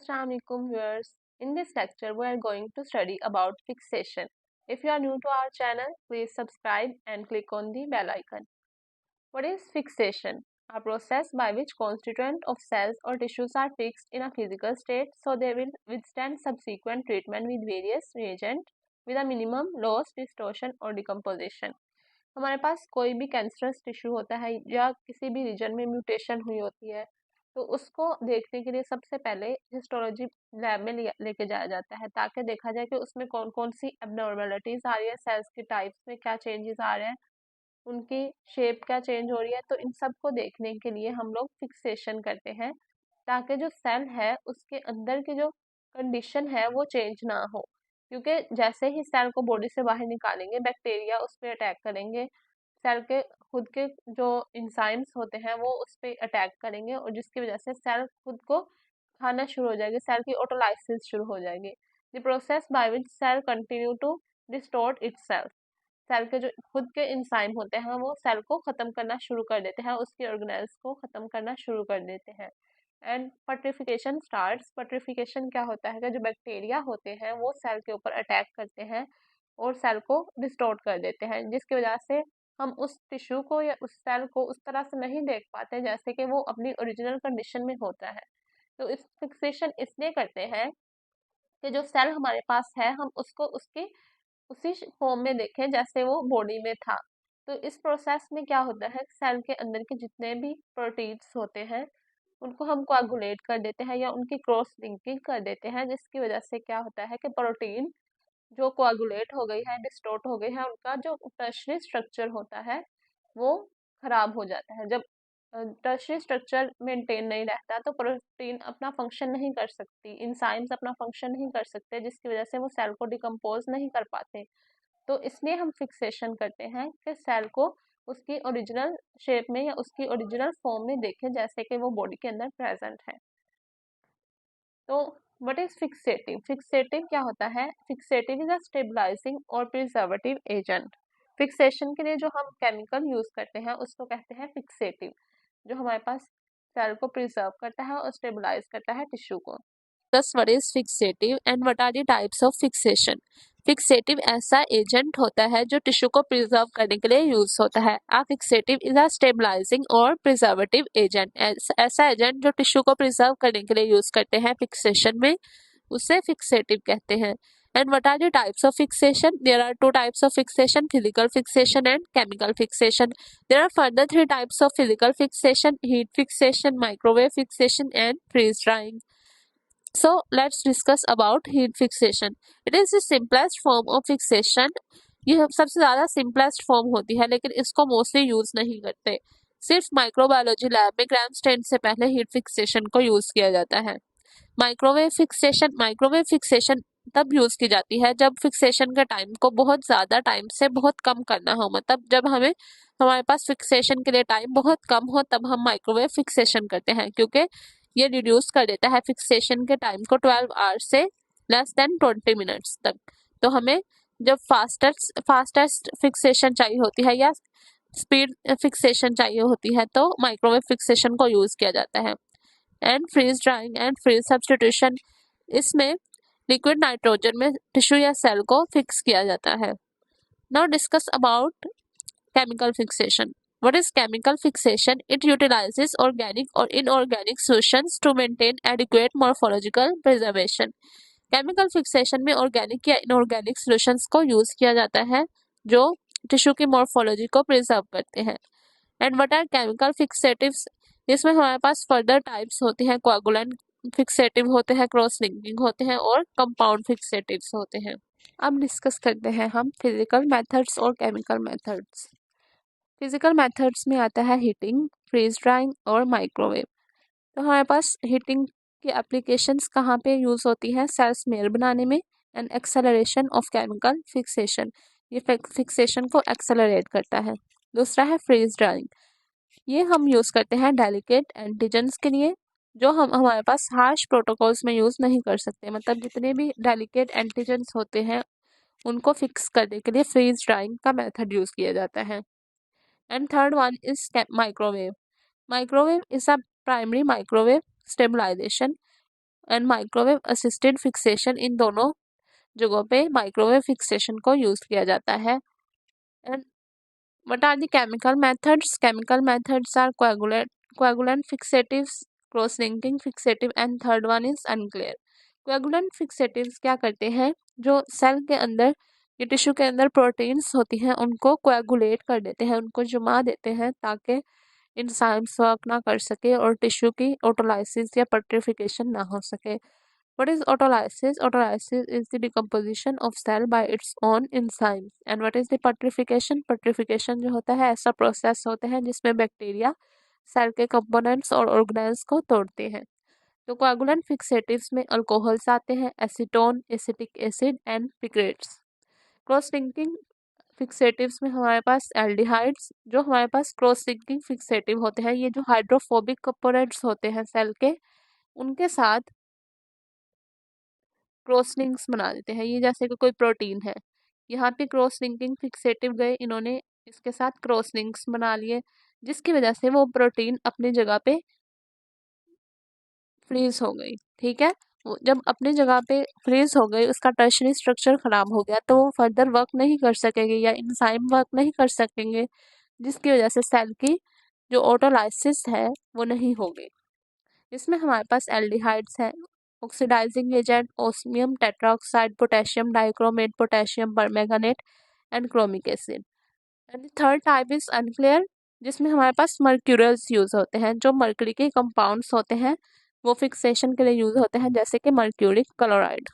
Assalamualaikum viewers. In this lecture, we are going to study about fixation. If you are new to our channel, please subscribe and click on the bell icon. What is fixation? A process by which constituents of cells or tissues are fixed in a physical state so they will withstand subsequent treatment with various reagents with a minimum loss, distortion or decomposition. हमारे पास कोई भी cancerous tissue होता है या किसी भी reason में mutation हुई होती है, तो उसको देखने के लिए सबसे पहले हिस्टोलॉजी लैब में लेके जाया जाता है ताकि देखा जाए कि उसमें कौन कौन सी एबनॉर्मेलिटीज आ रही है, सेल्स के टाइप्स में क्या चेंजेस आ रहे हैं, उनकी शेप क्या चेंज हो रही है। तो इन सब को देखने के लिए हम लोग फिक्सेशन करते हैं ताकि जो सेल है उसके अंदर की जो कंडीशन है वो चेंज ना हो, क्योंकि जैसे ही सेल को बॉडी से बाहर निकालेंगे बैक्टीरिया उस पर अटैक करेंगे, सेल के खुद के जो इंजाइम्स होते हैं वो उस पर अटैक करेंगे और जिसकी वजह से सेल खुद को खाना शुरू हो जाएगी, सेल की ऑटोलाइसिस शुरू हो जाएगी। The process by which cell continue to distort itself. Cell के जो खुद के इंजाइम होते हैं वो सेल को खत्म करना शुरू कर देते हैं, उसके ऑर्गेनेल्स को खत्म करना शुरू कर देते हैं। And पट्रिफिकेशन starts. पट्रिफिकेशन क्या होता है कि जो बैक्टीरिया होते हैं वो सेल के ऊपर अटैक करते हैं और सेल को डिस्टॉर्ट कर देते हैं, जिसकी वजह से हम उस टिश्यू को या उस सेल को उस तरह से नहीं देख पाते जैसे कि वो अपनी ओरिजिनल कंडीशन में होता है। तो इस फिक्सेशन इसलिए करते हैं कि जो सेल हमारे पास है हम उसको उसकी उसी फॉर्म में देखें जैसे वो बॉडी में था। तो इस प्रोसेस में क्या होता है, सेल के अंदर के जितने भी प्रोटीन्स होते हैं उनको हम कोआगुलेट कर देते हैं या उनकी क्रॉस लिंकिंग कर देते हैं, जिसकी वजह से क्या होता है कि प्रोटीन जो कोआगुलेट हो गई है, डिस्टॉर्ट हो गई है, उनका जो टर्शरी स्ट्रक्चर होता है वो खराब हो जाता है। जब टर्शरी स्ट्रक्चर मेंटेन नहीं रहता तो प्रोटीन अपना फंक्शन नहीं कर सकती, इंजाइम्स अपना फंक्शन नहीं कर सकते, जिसकी वजह से वो सेल को डिकम्पोज नहीं कर पाते। तो इसलिए हम फिक्सेशन करते हैं कि सेल को उसकी ओरिजिनल शेप में या उसकी ओरिजिनल फॉर्म में देखें जैसे कि वो बॉडी के अंदर प्रेजेंट है। तो व्हाट इज फिक्सेटिव? फिक्सेटिव क्या होता है? फिक्सेटिव इज अ स्टेबलाइजिंग और प्रिजर्वेटिव एजेंट। फिक्सेशन के लिए जो हम केमिकल यूज करते हैं उसको कहते हैं फिक्सेटिव, जो हमारे पास सेल को प्रिजर्व करता है और स्टेबलाइज करता है टिश्यू को। Thus, what is fixative and what are the types of fixation? Fixative ऐसा एजेंट होता है जो टिश्यू को प्रिजर्व करने के लिए यूज होता है। आ फिक्सेटिव इज अ स्टेबलाइजिंग और प्रिजर्वेटिव एजेंट। ऐसा एजेंट जो टिश्यू को प्रिजर्व करने के लिए यूज करते हैं फिक्सेशन में, उसे फिक्सेटिव कहते हैं। And what are the types of fixation? There are two types of fixation: physical fixation and chemical fixation. There are further three types of physical fixation: heat fixation, microwave fixation, and freeze drying. So let's discuss about heat fixation. It is the simplest form of fixation. यह सबसे ज़्यादा simplest form होती है, लेकिन इसको mostly use नहीं करते। सिर्फ माइक्रोबायोलॉजी लैब में ग्राम स्टेन से पहले हीट फिक्सेशन को यूज किया जाता है। माइक्रोवेव फिक्सेशन तब यूज की जाती है जब फिक्सेशन के टाइम को बहुत ज़्यादा टाइम से बहुत कम करना हो, मतलब जब हमारे पास फिक्सेशन के लिए टाइम बहुत कम हो तब हम माइक्रोवेव फिक्सेशन करते हैं, क्योंकि ये रिड्यूस कर देता है फिक्सेशन के टाइम को 12 आवर्स से लेस देन 20 मिनट्स तक। तो हमें जब फास्टेस्ट फिक्सेशन चाहिए होती है या स्पीड फिक्सेशन चाहिए होती है तो माइक्रोवेव फिक्सेशन को यूज किया जाता है। And freeze drying and freeze substitution, इसमें लिक्विड नाइट्रोजन में टिश्यू या सेल को फिक्स किया जाता है। Now discuss about chemical fixation. What is chemical fixation? It utilizes organic or inorganic solutions to maintain adequate morphological preservation. Chemical fixation में organic या inorganic solutions को यूज किया जाता है जो टिश्यू की मॉर्फोलॉजी को प्रिजर्व करते हैं। And what are chemical fixatives? इसमें हमारे पास फर्दर टाइप्स होते हैं, कोआगुलेंट फिक्सेटिव होते हैं, क्रॉस लिंकिंग होते हैं और कंपाउंड फिक्सेटिव्स होते हैं। अब डिस्कस करते हैं हम फिजिकल मेथड्स और केमिकल मेथड्स। फिजिकल मेथड्स में आता है हीटिंग, फ्रीज ड्राइंग और माइक्रोवेव। तो हमारे पास हीटिंग की एप्लीकेशंस कहाँ पे यूज़ होती हैं? सेल स्मेयर बनाने में and acceleration of chemical fixation, ये फिक्सेशन को एक्सेलरेट करता है। दूसरा है फ्रीज ड्राइंग, ये हम यूज़ करते हैं डेलिकेट एंटीजन्स के लिए जो हम हमारे पास हार्श प्रोटोकॉल्स में यूज़ नहीं कर सकते, मतलब जितने भी डेलिकेट एंटीजन्स होते हैं उनको फिक्स करने के लिए फ्रीज ड्राइंग का मेथड यूज़ किया जाता है। And third one is microwave. Microwave is a primary microwave stabilization. And microwave assisted fixation, इन दोनों जगहों पे माइक्रोवेव फिक्सेशन को यूज किया जाता है। And what are the chemical methods? Chemical methods are coagulant fixatives, cross-linking fixative, and third one is unclear. Coagulant fixatives क्या करते हैं, जो सेल के अंदर या टिश्यू के अंदर प्रोटीन्स होती हैं उनको कोएगुलेट कर देते हैं, उनको जमा देते हैं ताकि एंजाइम्स वर्क ना कर सके और टिश्यू की ऑटोलाइसिस या पेट्रिफिकेशन ना हो सके। What is autolysis? Autolysis is the decomposition of cell by its own enzymes. And what is the petrification? Petrification जो होता है ऐसा प्रोसेस होता है जिसमें बैक्टीरिया सेल के कंपोनेंट्स और ऑर्गेनेल्स को तोड़ते हैं। तो कोएगुलेंट फिक्सेटिव्स में अल्कोहल्स आते हैं, acetone, acetic acid and picrates. Cross linking fixatives में हमारे पास एल्डिहाइड्स, जो हमारे पास क्रॉस लिंकिंग फिक्सेटिव होते हैं, ये जो हाइड्रोफोबिक कंपोनेंट्स होते हैं सेल के, उनके साथ क्रॉस लिंक्स बना देते हैं। ये जैसे कि कोई प्रोटीन है, यहाँ पे क्रॉस लिंकिंग फिक्सेटिव गए, इन्होंने इसके साथ क्रॉस लिंक्स बना लिए, जिसकी वजह से वो प्रोटीन अपनी जगह पे फ्रीज हो गई। ठीक है, जब अपनी जगह पे फ्रीज हो गई, उसका टर्शरी स्ट्रक्चर खराब हो गया, तो वो फर्दर वर्क नहीं कर सकेंगे या इंजाइम वर्क नहीं कर सकेंगे, जिसकी वजह से सेल की जो ऑटोलाइसिस है वो नहीं होगी। इसमें हमारे पास एल्डिहाइड्स हैं, oxidising agent, osmium tetroxide, potassium dichromate, potassium permanganate and chromic acid. And third type is unclear, जिसमें हमारे पास मर्क्यूरियल्स यूज होते हैं, जो मर्क्यूरी के कंपाउंड्स होते हैं वो फिक्सेशन के लिए यूज होते हैं, जैसे कि मर्क्यूरिक क्लोराइड।